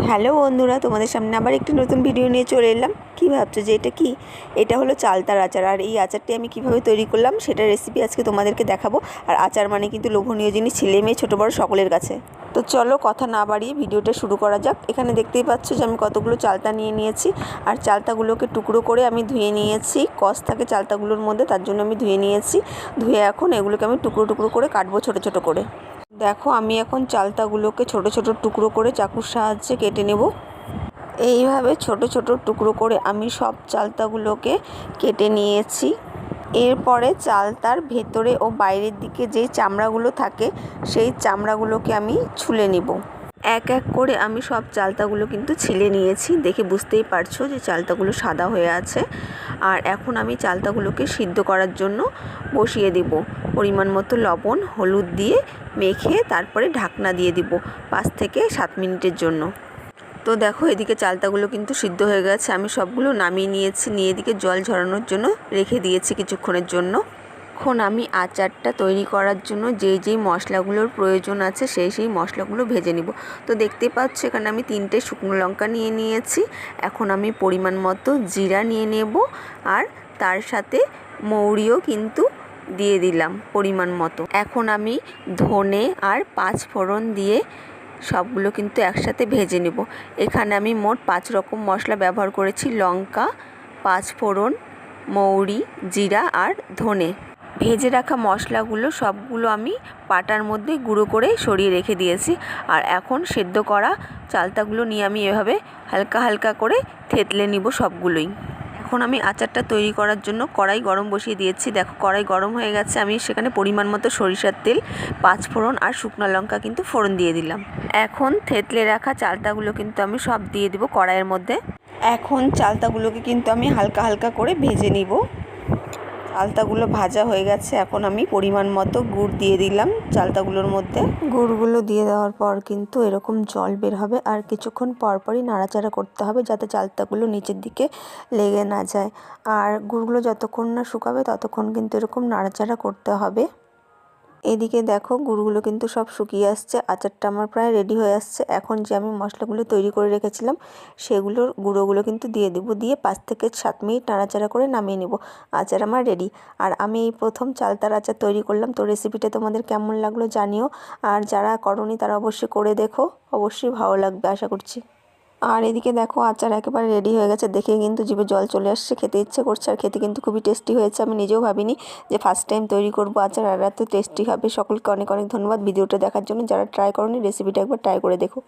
Hello বন্ধুরা, তোমাদের সামনে আবার একটি নতুন ভিডিও নিয়ে চলে এলাম। কী ভাবছো যে এটা কি? এটা হলো চালতার আচার। আর এই আচারটি আমি কিভাবে তৈরি করলাম সেটার রেসিপি আজকে তোমাদেরকে দেখাবো। আর আচার মানে কিন্তু লোভনীয় জিনিস, ছেলে মেয়ে ছোটো বড়ো সকলের কাছে। তো চলো কথা না বাড়িয়ে ভিডিওটা শুরু করা যাক। এখানে দেখতেই পাচ্ছ যে আমি কতগুলো চালতা নিয়ে নিয়েছি। আর চালতাগুলোকে টুকরো করে আমি ধুয়ে নিয়েছি। কষ থাকে চালতাগুলোর মধ্যে, তার জন্য আমি ধুয়ে নিয়েছি। ধুয়ে এখন এগুলোকে আমি টুকরো টুকরো করে কাটবো ছোটো ছোটো করে। দেখো আমি এখন চালতাগুলোকে ছোট ছোট টুকরো করে চাকুর সাহায্যে কেটে নেব। এইভাবে ছোট ছোট টুকরো করে আমি সব চালতাগুলোকে কেটে নিয়েছি। এরপরে চালতার ভেতরে ও বাইরের দিকে যেই চামড়াগুলো থাকে সেই চামড়াগুলোকে আমি ছুলে নিব। এক এক করে আমি সব চালতাগুলো কিন্তু ছিলে নিয়েছি। দেখে বুঝতেই পারছো যে চালতাগুলো সাদা হয়ে আছে। আর এখন আমি চালতাগুলোকে সিদ্ধ করার জন্য বসিয়ে দেব। পরিমাণ মতো লবণ হলুদ দিয়ে মেখে তারপরে ঢাকনা দিয়ে দিব 5 থেকে 7 মিনিটের জন্য। তো দেখো এদিকে চালতাগুলো কিন্তু সিদ্ধ হয়ে গেছে। আমি সবগুলো নামিয়ে নিয়েছি, নিয়ে এদিকে জল ঝরানোর জন্য রেখে দিয়েছি কিছুক্ষণের জন্য। এখন আমি আচারটা তৈরি করার জন্য যেই মশলাগুলোর প্রয়োজন আছে সেই মশলাগুলো ভেজে নিব। তো দেখতে পাচ্ছ এখানে আমি 3টে শুকনো লঙ্কা নিয়ে নিয়েছি। এখন আমি পরিমাণ মতো জিরা নিয়ে নেব, আর তার সাথে মৌরিও কিন্তু দিয়ে দিলাম পরিমাণ মতো। এখন আমি ধনে আর 5 ফোড়ন দিয়ে সবগুলো কিন্তু একসাথে ভেজে নেব। এখানে আমি মোট 5 রকম মশলা ব্যবহার করেছি: লঙ্কা, 5 ফোড়ন, মৌরি, জিরা আর ধনে। ভেজে রাখা মশলাগুলো সবগুলো আমি পাটার মধ্যে গুঁড়ো করে সরিয়ে রেখে দিয়েছি। আর এখন সেদ্ধ করা চালতাগুলো নিয়ে আমি এভাবে হালকা হালকা করে থেতলে নিব সবগুলোই। এখন আমি আচারটা তৈরি করার জন্য কড়াই গরম বসিয়ে দিয়েছি। দেখো কড়াই গরম হয়ে গেছে। আমি সেখানে পরিমাণ মতো সরিষার তেল, 5 ফোড়ন আর শুকনো লঙ্কা কিন্তু ফোড়ন দিয়ে দিলাম। এখন থেতলে রাখা চালতাগুলো কিন্তু আমি সব দিয়ে দিব কড়াইয়ের মধ্যে। এখন চালতাগুলোকে কিন্তু আমি হালকা হালকা করে ভেজে নিব। চালতাগুলো ভাজা হয়ে গেছে। এখন আমি পরিমাণ মতো গুড় দিয়ে দিলাম চালতাগুলোর মধ্যে। গুড়গুলো দিয়ে দেওয়ার পর কিন্তু এরকম জল বের হবে, আর কিছুক্ষণ পরপরই নাড়াচাড়া করতে হবে যাতে চালতাগুলো নিচের দিকে লেগে না যায়। আর গুড়গুলো যতক্ষণ না শুকাবে ততক্ষণ কিন্তু এরকম নাড়াচাড়া করতে হবে। এদিকে দেখো গুড়গুলো কিন্তু সব শুকিয়ে আসছে। আচারটা আমার প্রায় রেডি হয়ে আসছে। এখন যে আমি মশলাগুলো তৈরি করে রেখেছিলাম সেগুলোর গুঁড়োগুলো কিন্তু দিয়ে দেবো। দিয়ে 5 থেকে 7 মিনিট নাড়াচাড়া করে নামিয়ে নেব। আচার আমার রেডি। আর আমি এই প্রথম চালতার আচার তৈরি করলাম। তো রেসিপিটা তোমাদের কেমন লাগলো জানিও। আর যারা করোনি তারা অবশ্যই করে দেখো, অবশ্যই ভালো লাগবে আশা করছি। আর এদিকে দেখো আচার একেবারে রেডি হয়ে গেছে। দেখে কিন্তু জিভে জল চলে আসছে, খেতে ইচ্ছে করছে। আর খেতে কিন্তু খুবই টেস্টি হয়েছে। আমি নিজেও ভাবিনি যে ফার্স্ট টাইম তৈরি করবো আচার আর এত টেস্টি হবে। সকলকে অনেক অনেক ধন্যবাদ ভিডিওটা দেখার জন্য। যারা ট্রাই করোনি রেসিপিটা একবার ট্রাই করে দেখো।